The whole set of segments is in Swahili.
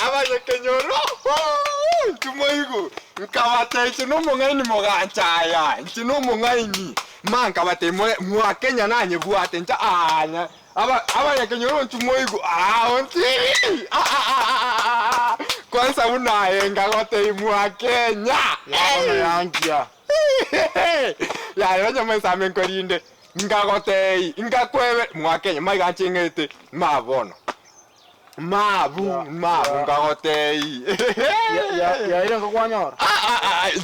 abanye kenyoro tumoigo nkabate chino mongaini mogachaya chino mongaini manka bate mwa Kenya nanye buate nta anya abanye kenyoro tumoigo ontiri kwanza unayenga gote mwa Kenya yangia ya yonya msame nkorinde ngagote ngakwewe mwa Kenya maigachingete mabono mabu ngagote ya ile ngakwanyora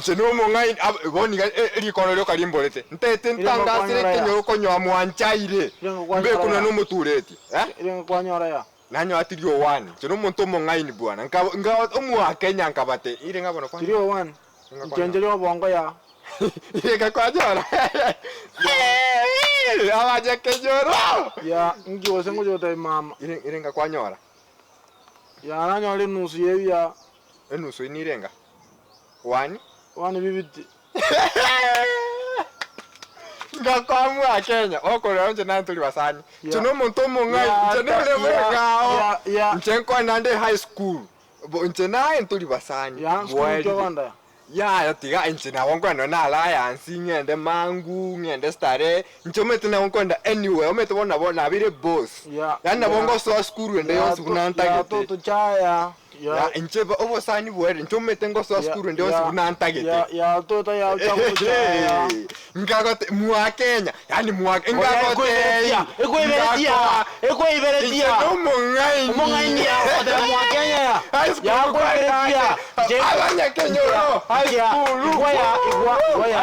cheno mongai goni rikono ryo karimborete ntete ntangasire kenyoro konyo mwanchaire mbe kuna no mutureti ile ngakwanyora ya nanyo atirio one cheno muntu mongai ni bwana nga omwa Kenya nkabate ile ngabona kwa atirio one chenjero bongo ya ile ngakwanyora awaje kenyoro ya ngiwo sengo jote mama ile ngakwanyora ya nanyole nusu yebya enusu inirenga wani bibiti ngakwamwa Kenya okorera nje nantuli basani chino muntu mongai chenele mwegao nchenko nande high school nche naye ntuli basani ya tiga nche na wonkwenda na alliance ngende mangu ngende stare nchomete na wonkwenda anywhere omete bona bire boss yana bongo so school ende yose kunantagete toto chaya ya ncheba obo sani bwere nchomete ngo so school ende yose kunantagete ya toto ya uchakucha ngagote mwa Kenya yani mwa ngagote ekoiberetia mongai ya mwa Kenya ya koiberetia abanya kenyoro high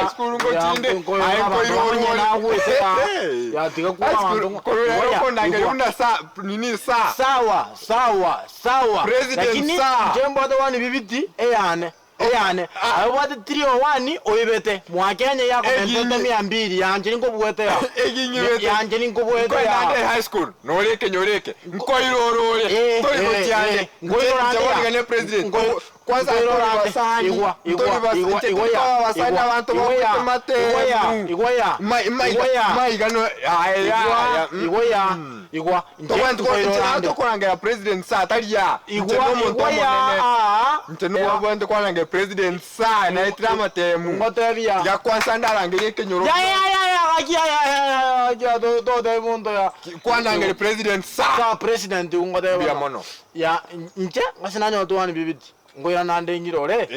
school ngochinde aiko ironye na wese ya tiga kwa ndangere una nini sawa president jembo the one bibiti eyane abwate 301 oyibete mwa Kenya yako mento 200 yanje ninko bwete ya yanje ninko bwete ya high school nore kenyoreke nkoirorore tori gotiane ngoirorande ne president kwanza wasani wasani abantu bakomate mai gano igwa ntoko kurangera president sa taria nteno bwende kurangera president sa na itira matemu ngotebia ya kwanza ndarangere kenyoro ya do de mundo ya kurangera president sa president ngotebia mono ya nche ngasinanyo to wani bibiti ngoira nande nyirore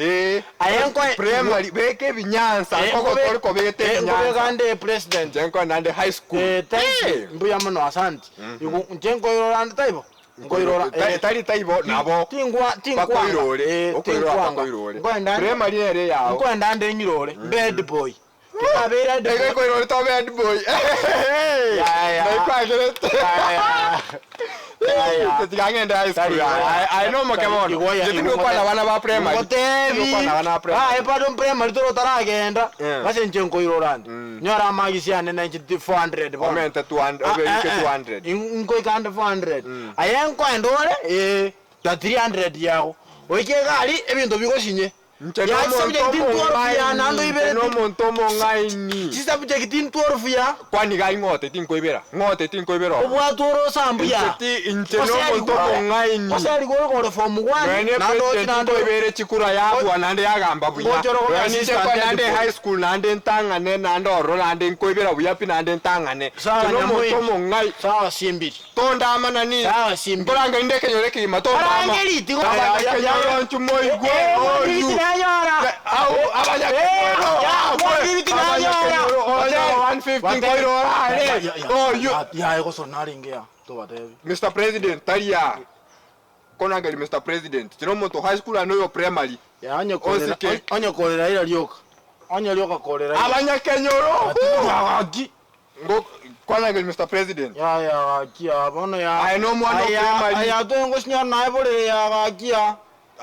ayenko primary beke binyansa koko toliko bete binyansa ngande president yenko nande high school mbuya mono asante njengo irorande taibo ngoirora taibo nabo tingwa koirore ngoenda primary ere yao ngoenda nande nyirore bad boy kabera de koirore to bad boy Tiangenda high school. I know Mokemon. Jitiko kwa na wana ba primary. Kwa na wana primary. Epa primary to taragenda. Base njengo irorande. Nyora magisiane 9400. Comment 200, over 200. Inko ikanda 400. Ayenko endore 300 yao. Oike gali ebinto bigoshinye. Ya subject ya nando ibere no montomo ngaini. Ci subject 12 ya kwani gai ngote tinkoibera obwa toro sambuya ti inteno montomo ngaini osari gore form 1 nando tinando ibere chikura ya bwana nande yagamba buya nande kwa nande high school nande ntangane nando ro nande nkoibera buya pi nande ntangane no montomo ngai sawa Simbiri tonda amana ni sawa Simbiri kolanga ndeke nyoreke imatonda ama ya nchumoigwe Ayora au abanya ya ego sonaringea to batebi Mr. President taria konangali Mr. President tinomoto high school anoyo primary ya anya kolera ila lyoka kolera abanya kenyoro ngo konangali Mr. President ya kia bono ya I know mwana primary ya to ngosinya na ebole ya kia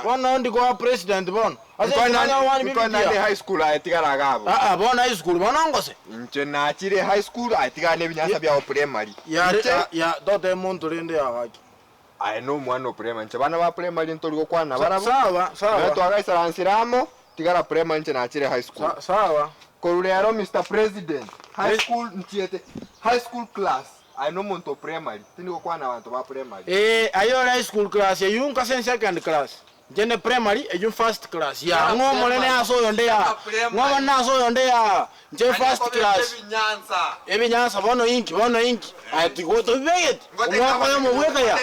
bona ndiko president bona Kwa high school ayetigara gabo bona high school bona ngose nche na chire high school ayetigara ne binyasa bya primary ya dote muntu rende ya waki I know mwana primary nche bana ba primary ntoliko kwana barabo sawa to agaisa lansiramo tigara primary nche na chire high school sawa korulero Mr. President high school nchiete high school class Aino muntu primary. Tindiko kwa na abantu ba primary. Ayo high school class ya yunka sen second class. Jene primary e first class. Ya ngomole ne aso yonde ya. Ngoma na so yonde ya. Je first class. Ebinyansa bono inki. Atiko to beget. Omwako yo mubweka ya.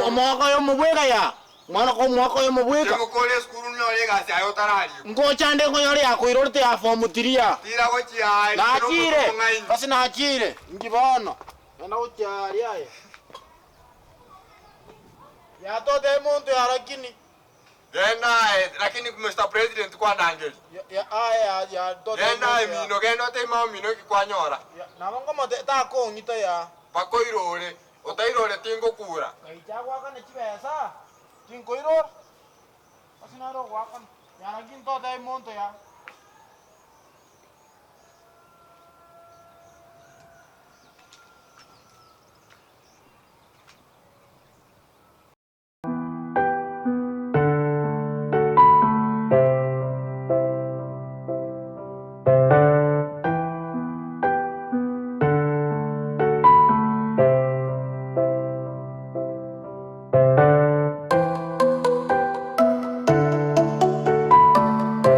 Omwako yo mubweka ya. Mwana ko mwako yo mubweka. Ngokole skulu no lega sia yo tarari. Ngocha nde ko yori akoirorte ya form 3 Tira ko chiai. Na chire. Basi na chire. Ngibono. Ena uchari aye. Ya to de muntu ya lakini. Lakini Mr. President kwa nangeli. Ya to de. Mino gendo te mau mino ki kwa nyora. Na mongo mo ta ko ngita ya. Bako irore. Otairore tingo kura. Kaicha kwa kana chibesa. Tingo irore. Basi na ro kwa kana. Ya lakini to de muntu ya.